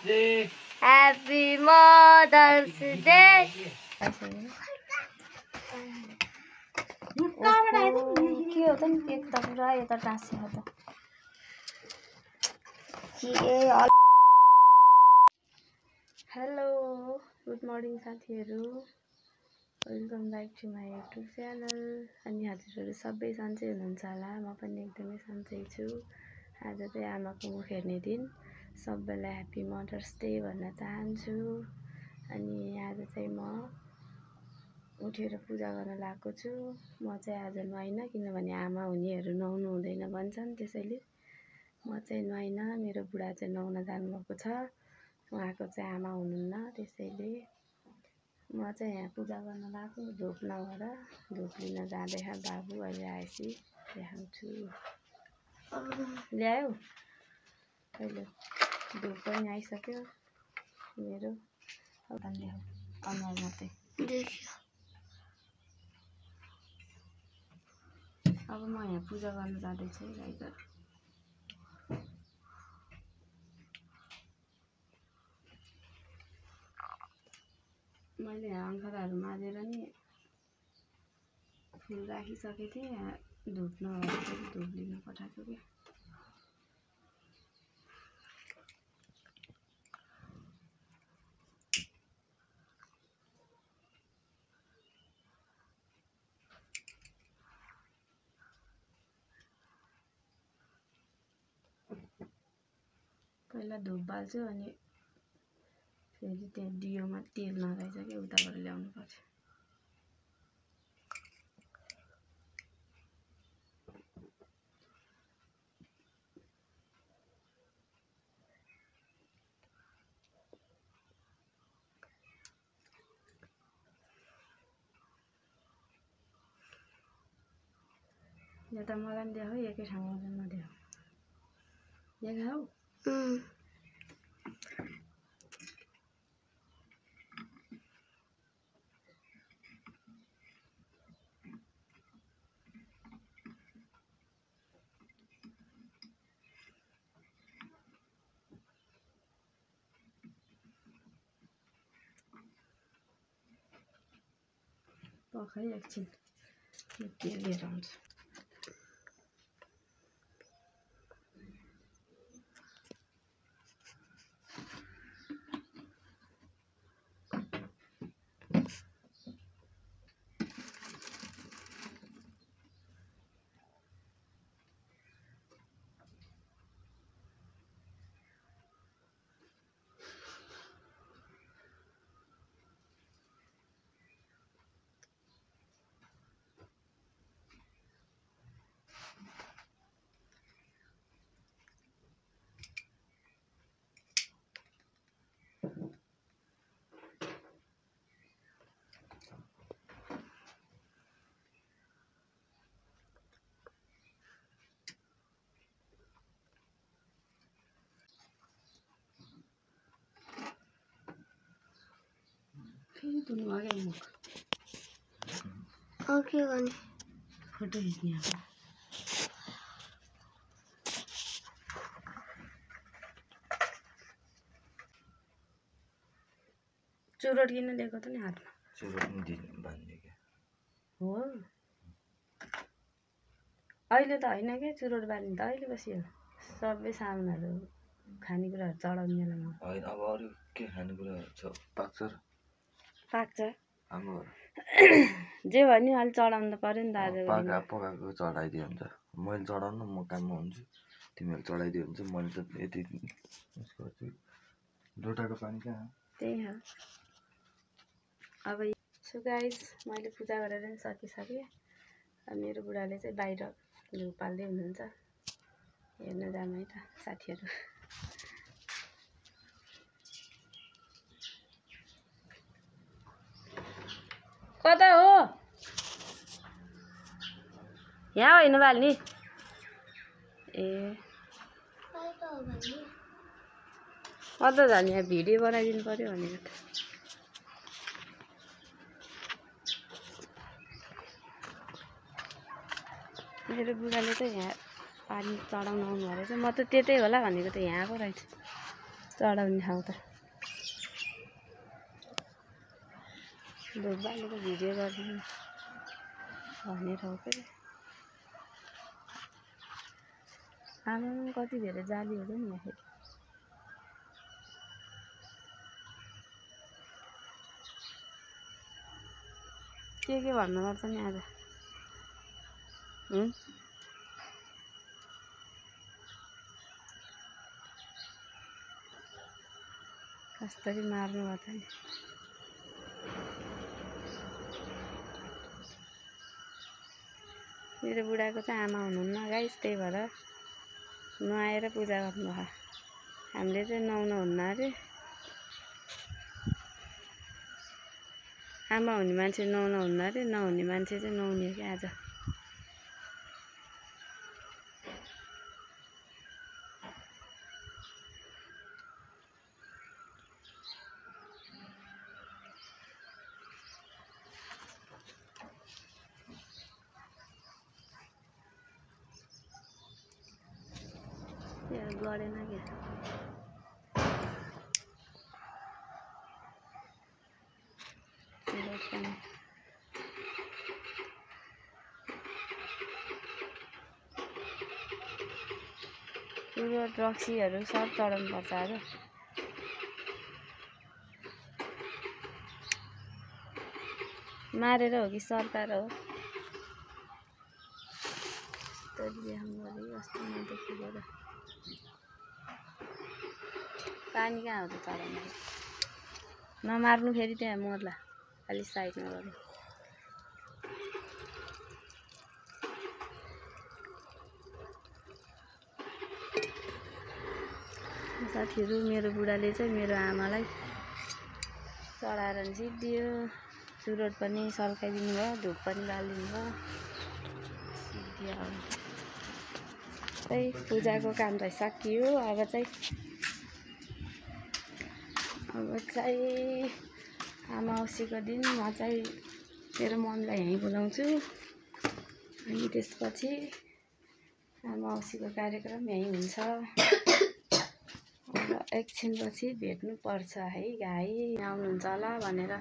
Happy Mother's Day. के हो त नि केक त पुरा यता टाँसियो त हेलो गुड मर्निङ साथीहरू welcome back to my YouTube channel अनि हजुरहरू सबै सन्चै हुनुहुन्छ होला म पनि एकदमै सन्चै छु आज चाहिँ आमाको मुख हेर्ने दिन सबैलाई ह्याप्पी मदर्स डे भन्न चाहन्छु अनि आज चाहिँ म उठेर पूजा गर्न लागेको छु म चाहिँ आज नुहाइनँ किनभने आमा हुनेहरू नुहाउनु हुँदैन भन्छन् त्यसैले म चाहिँ नुहाइनँ मेरो बुढा चाहिँ नुहाउन जानुभएको छ उहाँको चाहिँ आमा हुनुहुन्न त्यसैले म चाहिँ यहाँ पूजा गर्न लागेको धुप नभएर धुप लिन जाँदैछ बाबु अहिले आएपछि देखाउँछु ल्यायो अहिले धुप पनि आइसक्यो मेरो अनुहार मात्रै अब म यहाँ पूजा गर्न जाँदैछु है गाइजहरु मैले यहाँ अङ्खराहरू माझेर नि फुल राखिसकेको थिएँ यहाँ धुप नभएर चाहिँ धुप लिन पठाएको कि पहिला धुप बाल्छु अनि फेरि त्यहाँ दियोमा तेल नरहेछ कि उताबाट ल्याउनु पर्छ यता मलाई पनि देखाऊ एकै ठाउँमा चाहिँ नदेखाऊ देखाऊ पखाइ एकछिन तेल लिएर आउँछ फेरि तुम आगे मुख ओके गर्ने फोटो खिच्ने अब चुरोट किन लिएको त नि हातमा चुरोट नि बाँध्ने के हो अहिले त होइन के चुरोट बाल्ने त अहिले बसियो सबै सामानहरू खानेकुराहरू चढाउने बेलामा होइन अब अरू के खानेकुरा छ पाक्छ र पाक्छ अब जे भयो नि अलि चढाउनु त पर्यो नि त आज पकाएको चढाइदियो हुन्छ मैले चढाउनु म काममा हुन्छु तिमीहरू चढाइदियो हुन्छ मैले त यति गर्छु लोटाको पानी कहाँ त्यही हो अब सो गाइस मैले पूजा गरेर नि सकिसकेँ मेरो बुढाले चाहिँ बाहिर धुप पाल्दै हुनुहुन्छ हेर्न जानु है त साथीहरू कता हो यहाँ होइन बाल्ने ए अझ झन् यहाँ भिडियो बनाइदिनु पर्यो भनेको त मेरो बुढाले त यहाँ पानी चढाउनु आउनु भएछ म त त्यतै होला भनेको त यहाँ आएको रहेछ चढाउने ठाउँ त धुपबाले त भिडियो गरिदिनु भनेर हो के आमा कति धेरै जालीहरू नि यहाँ के भन्नुपर्छ नि आज कसरी मार्नु भयो त नि मेरो बुढाको चाहिँ आमा हुनुहुन्न गाइस त्यही भएर नुहाएर पूजा गर्नुभयो हामीले चाहिँ नुहाउनु हुन्न अरे आमा हुने मान्छे नुहाउनु हुन्न अरे नहुने मान्छे चाहिँ नुहाउने हो कि आज गरेन क्या रक्सीहरू सब चढाउनु पर्छ आज मारेर हो कि सरकार हो पानी कहाँ हो त चढाउनु नमार्नु फेरि त्यहाँ मर्ला खालि साइडमा गर्नु साथीहरू मेरो बुढाले चाहिँ मेरो आमालाई चढाएर सिद्धियो चुरोट पनि सल्काइदिनु भयो धुप पनि बालिदिनु भयो सिद्धियो त्यही पूजाको काम चाहिँ सकियो अब चाहिँ अमावास्याको दिन म चाहिँ मेरो मम्मीलाई यहीँ बोलाउँछु अनि त्यसपछि अमावास्याको कार्यक्रम यहीँ हुन्छ एकछिनपछि भेट्नु पर्छ है गाई आउनुहुन्छ होला भनेर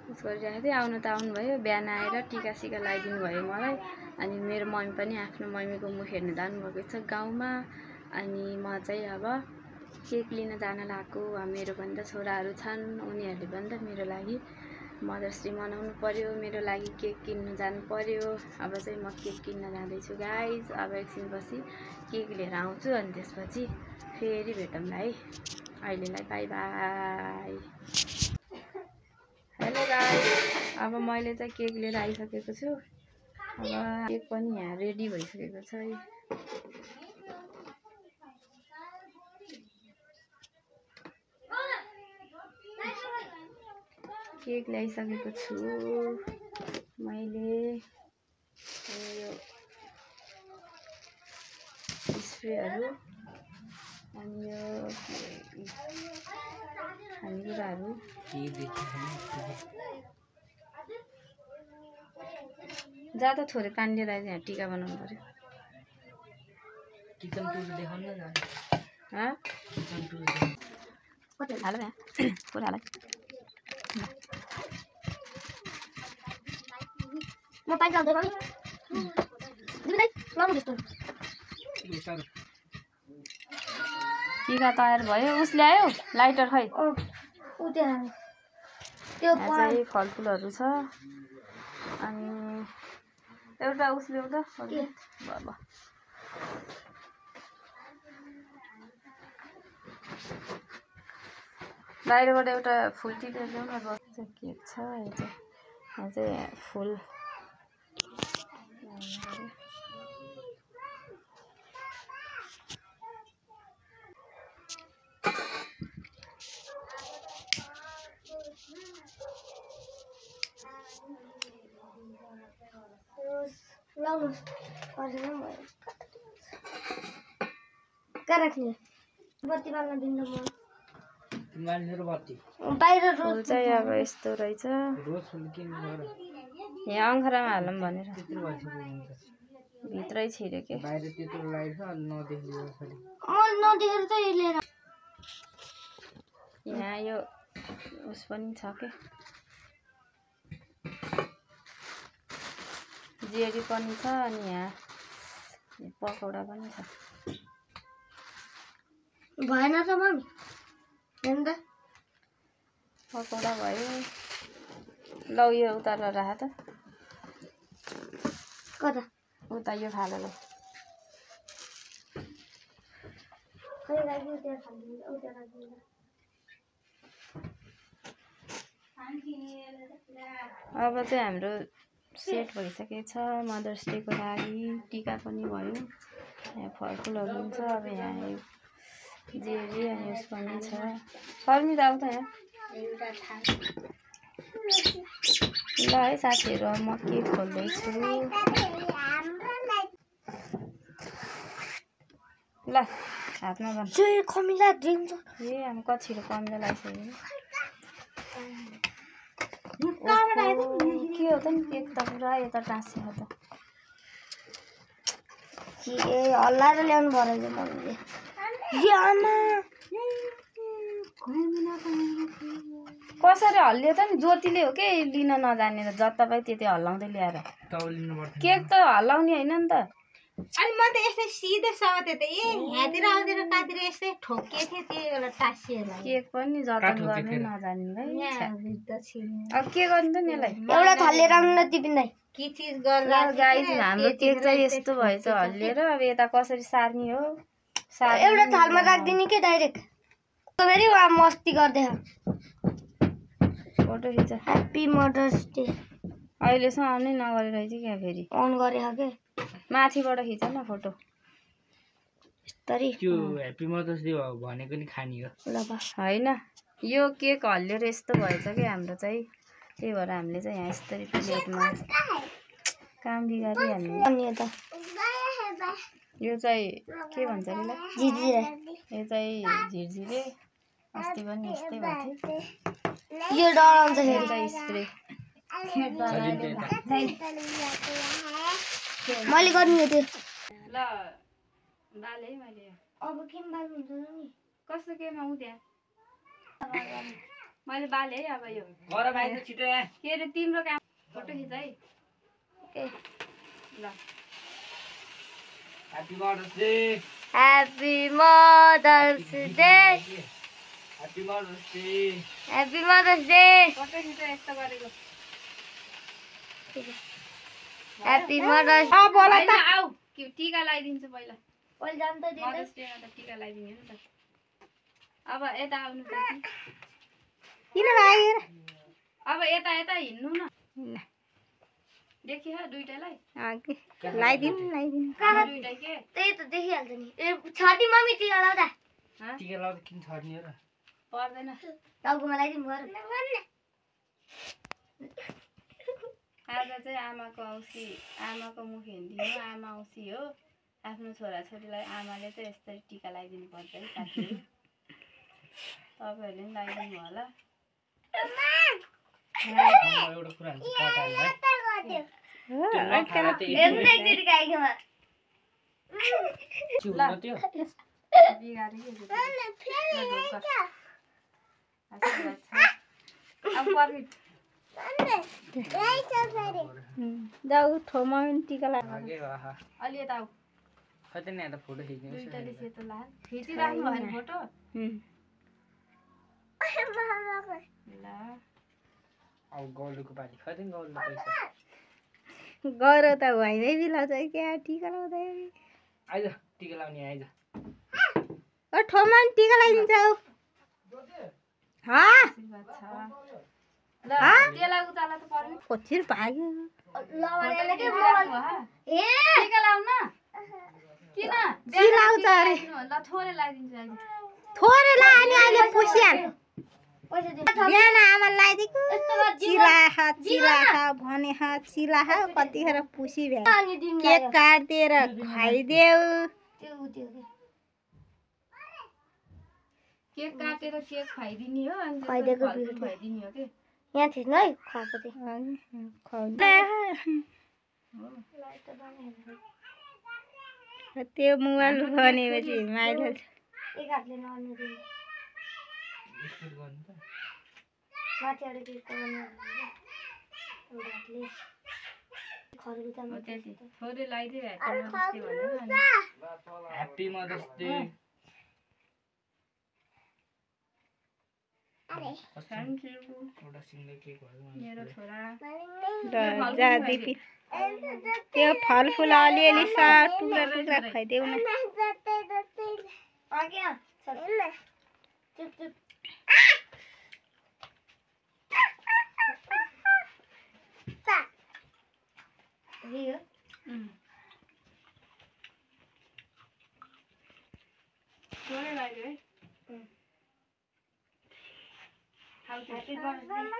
उस गरिरहेको थिएँ आउनु त आउनुभयो बिहान आएर टिका सिका लगाइदिनु भयो मलाई अनि मेरो मम्मी पनि आफ्नो मम्मीको मुख हेर्नु जानुभएको छ गाउँमा अनि म चाहिँ अब केक लिन जान लागेको मेरो पनि त छोराहरू छन् उनीहरूले पनि त मेरो लागि मदर्स डे मनाउनु पर्यो मेरो लागि केक किन्नु जानु पर्यो अब चाहिँ म केक किन्न जाँदैछु गाइज अब एकछिनपछि केक लिएर आउँछु अनि त्यसपछि फेरि भेटौँला है अहिलेलाई बाई बाई हेलो गाइज अब मैले चाहिँ केक लिएर आइसकेको छु अब केक पनि यहाँ रेडी भइसकेको छ है केक ल्याइसकेको छु मैले यो स्प्रेहरू अनि यो खानेकुराहरू ज्यादा थोरै पानी लिएर यहाँ टिका बनाउनु पर्यो हाल पुरा हाल म पानी लाउँदै टिका तयार भयो उसले आयो लाइटर खै यहाँ चाहिँ फलफुलहरू छ अनि एउटा उसले एउटा बाहिरबाट एउटा फुल टिपेर ल्याउन केक छ यहाँ चाहिँ फुल राख्ने बत्ती बाल्न दिनु म फुल चाहिँ अब यस्तो रहेछ यहाँ अङ्खरामा हालौँ भनेर भित्रै छिर्यो के यहाँ यो उस पनि छ के जेरी पनि छ अनि यहाँ पकौडा पनि छ भएन त मम्मी हेर्नु त पकौडा भयो ल यो उतारेर राख त कता उता यो खाले ल खै राखिदिनु त्यहाँ खालिदिनु उता राखिदिनु अब चाहिँ हाम्रो सेट भइसकेको छ मदर्स डेको लागि टिका पनि भयो यहाँ फलफुलहरू पनि छ अब यहाँ जेरी अनि उस पनि छ फर्मी त आउँछ यहाँ ल है साथीहरू अब म केक खोल्दैछु ल हातमा गर्नु चाहिँ कमिला दिन्छ ए हामी कछिरो कमिला लगाइसक्यो के हो त नि केक त पुरा यता टाँसियो त के हल्लाएर ल्याउनु पर्यो नि मम्मीले ए आमा कसरी हल्लियो त नि ज्योतिले हो के लिन नजाने त जतापाइ त्यति हल्लाउँदै ल्याएर केक त हल्लाउने होइन नि त अनि म त यस्तै सिधै समाते त यहाँतिर आउँदैन कहाँतिर यस्तै ठोकिए थिएँ त्यही बेला टाँसिएर केक पनि जतन गर्नै नजान्ने भाइ त छिर्नु अब के गर्नु त नि यसलाई एउटा थालले राम्रो न टिपिँदै के चिज गर्दा गाइस हाम्रो केक चाहिँ यस्तो भएछ हल्लिएर अब यता कसरी सार्ने हो एउटा थालमा राखिदिने के डाइरेक्ट फेरि वा मस्ती गर्दै फोटो खिच ह्याप्पी मदर्स डे अहिलेसम्म आउनै नगरिरहेछ क्या फेरि अन गरे के माथिबाट खिच न फोटो यस्तरी त्यो ह्याप्पी मदर्स डे भनेको नि खाने हो ल बस होइन यो केक हल्लिएर यस्तो भएछ कि हाम्रो चाहिँ त्यही भएर हामीले चाहिँ यहाँ यस्तरी प्लेटमा काम बिगारिहाल्ने अनि यता यो चाहिँ के भन्छ कि झिझिरे यो चाहिँ झिरझिरे अस्ति पनि यस्तै भएको थियो यो डराउँछ यो फेरि चाहिँ स्प्रे मैले गर्नु हो त्यो ल बाले है मैले अब किन बाल्नु हुँदैन नि कस्तो केमा उद्या मैले बाले है अब यो गर भाइ छिटो यहाँ के अरे तिम्रो काम फोटो खिच है ए ल happy mother's day happy mother's day happy mother's day happy mother's day photo खिच यस्तो गरेको ह्याप्पी मदर्स होइन आऊ टिका लगाइदिन्छु पहिला ओइ जाम त दिदै मदर्स डेमा त टिका लगाइदिने हो नि त अब यता आउनु त किन लाग्यो अब यता यता हिँड्नु न देखियो दुइटालाई लगाइदिनु दुइटा के त्यही त देखिहाल्छ नि ए छटी मम्मी टिका लाउँदा टिका लाउँदा किन छर्ने हो र पर्दैन टाउकोमा लगाइदिनु पर्यो आज चाहिँ आमाको मुख हेरिदिनु आमा औँसी हो आफ्नो छोराछोरीलाई आमाले चाहिँ यस्तरी टिका लगाइदिनु पर्छ है साथीहरू तपाईँहरूले पनि लगाइदिनु होला एउटा कुरा हुन्छ कटाल है हेर्नु एकचोटि गाईकोमा त्यो बिगाऱ्यो अब पर्ने जाऊ ठोमा टिका लाग अलि यता आऊ खै नि त फोटो खिच्नु दुइटाले सेतो ला खिचिराख्नु भयो नि फोटो ल अब गौलुको पाली खै नि गौलु पैसा गरौ त भइनै बिलाउँछ क्या टिका लाउँदै आइज टिका लाउने आइज ठोमा टिका लगाइदिन्छ आशीर्वाद छ ल त्यसलाई उचाला त पर्ने कोचिर भाग्यो टिका लाउन किन चिलाउँछ अरे ल थोरै लगाइदिन्छु अहिले थोरै लाने अहिले पुसिहाल बिहान आमा लगाइदिएको चिलाखा भने चिलाखा कतिखेर पुसी भ्या केक काटिदिएर खुवाइदेऊ केक काटेर केक खुवाइदिने हो अनि खुवाइदिएको फलफुल खुवाइदिने हो कि यहाँ थिएन है खुवाएको त्यो मोबाइल भनेपछि माइल स्कुल गर्नु त माथिबाट गिफ्ट गर्नु एउटा हातले खरबुजामा त्यति थोरै लगाइदियो ह्याप्पी मदर्स डे भनेर अनि happy mother's day thank you एउटा सिङ्गल केकहरू मेरो छोरा जा दिपी त्यो फलफुल अलिअलि टुक्रा टुक्रा खुवाइदेऊ न चुप चुप रियो थोरै लगाइदियो है ह्याप्पी बर्थडे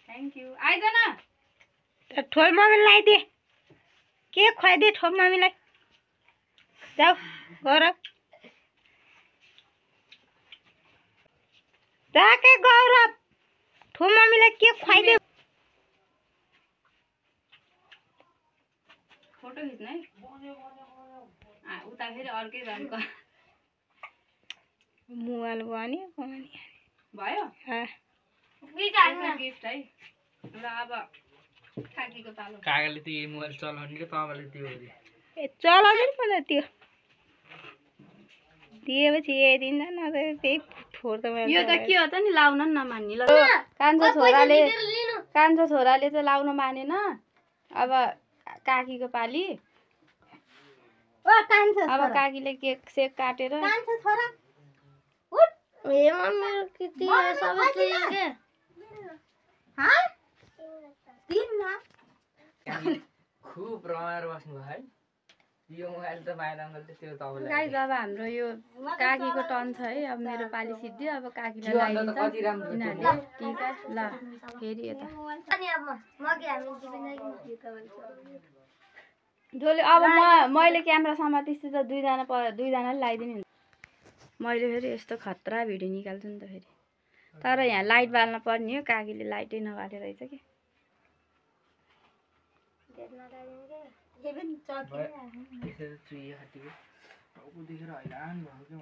थ्याङ्क यू आइज न ठोल मम्मीलाई लगाइदिए के खुवाइदिए ठोल मम्मीलाई जाऊ गौरव जाके गौरव ठोल मम्मीलाई के खुवाइदियो फोटो खिच्नु है उता फेरि अर्कै रङको मोबाइल बन्यो भयो हाँ गिफ्ट है ल अब काकीको पालो काकाले त यही मोबाइल चलाउने कि तपाईँले त्यो अरे ए चलाउँदैन पनि त त्यो दिएपछि यही दिन्छ न त त्यही फोहोर त यो त के हो त नि लाउन नि नमान्ने ल कान्छो छोराले चाहिँ लाउन मानेन अब काकीको पाली अब काकीले केक सेक काटेर ए मम्मी किति सबै चाहियो के खुब रमाएर बस्नु भयो है यो मोबाइल त माया अङ्कलले त्यो तपाईँलाई गाइस अब हाम्रो यो काकीको टर्न छ है अब मेरो पाली सिद्धियो अब काकीलाई त्योभन्दा त लगाइदिन्छ कति राम्रो थियो यिनीहरूले टिका ल फेरि यता अनि अब मगे हामी जसले अब मैले क्यामेरा समातेपछि त दुईजनाले लगाइदिने हुन्छ मैले फेरि यस्तो खतरा भिडियो निकाल्छु नि त फेरि तर यहाँ लाइट बाल्न पर्ने हो काकीले लाइटै नबाले रहेछ कि त्यसरी चुइयो खाँटीको टाउको देखेर हैरान भएको क्या म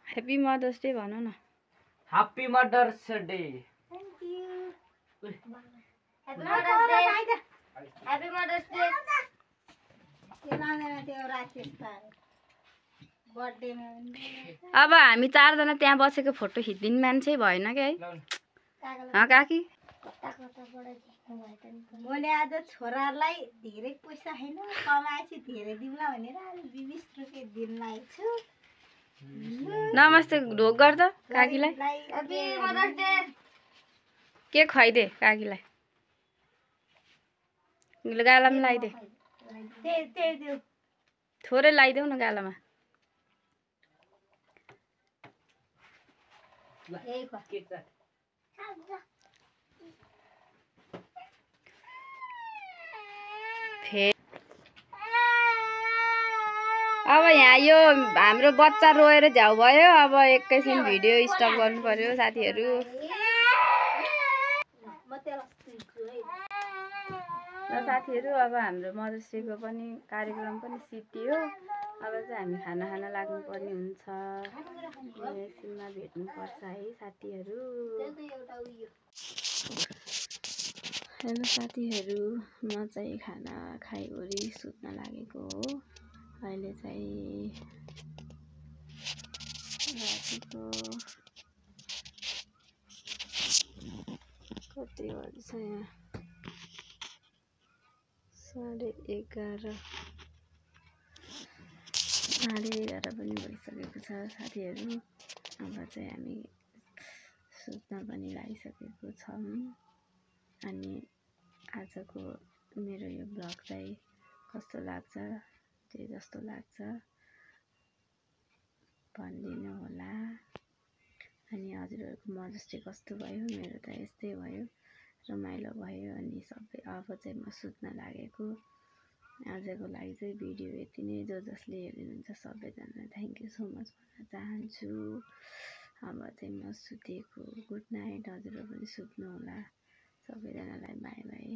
ह्याप्पी मदर्स डे भनौँ न happy mother's day happy mother's day अब हामी चारजना त्यहाँ बसेको फोटो खिचिदिने मान्छे भएन कि है काकी मैले आज छोरालाई धेरै पैसा छैन कमाएपछि धेरै दिउँला भनेर आज 20 रुपियाँ दिन लागेको छु नमस्ते ढोक गर त काकीलाई ह्याप्पी मदर्स डे के खुवाइदे काकीलाई गालामा लगाइदे थोरै लगाइदेऊ न गालामा अब यहाँ यो हाम्रो बच्चा रोएर झ्याउ भयो अब एकैछिन भिडियो स्टप गर्नु पर्यो साथीहरू र साथीहरू अब हाम्रो मदर्स डेको पनि कार्यक्रम पनि सिद्धियो अब चाहिँ हामी खाना खान लाग्नुपर्ने हुन्छ एकछिनमा भेट्नुपर्छ है साथीहरू हेलो साथीहरू म चाहिँ खाना खाइवरी सुत्न लागेको हो अहिले चाहिँ रातिको कति बज्छ यहाँ 11:30 पनि भइसकेको छ साथीहरू अब चाहिँ हामी सुत्न पनि लागिसकेको छौँ अनि आजको मेरो यो ब्लग चाहिँ कस्तो लाग्छ के जस्तो लाग्छ भनिदिनु होला अनि हजुरहरूको मदर्स डे कस्तो भयो मेरो त यस्तै भयो रमाइलो भयो अनि सबै अब चाहिँ म सुत्न लागेको आजको लागि चाहिँ भिडियो यति नै जसले हेर्नुहुन्छ सबैजना थ्याङ्क यू सो मच भन्न चाहन्छु अब चाहिँ म सुतेको गुड नाइट हजुरहरू पनि सुत्नु होला सबैजनालाई बाई बाई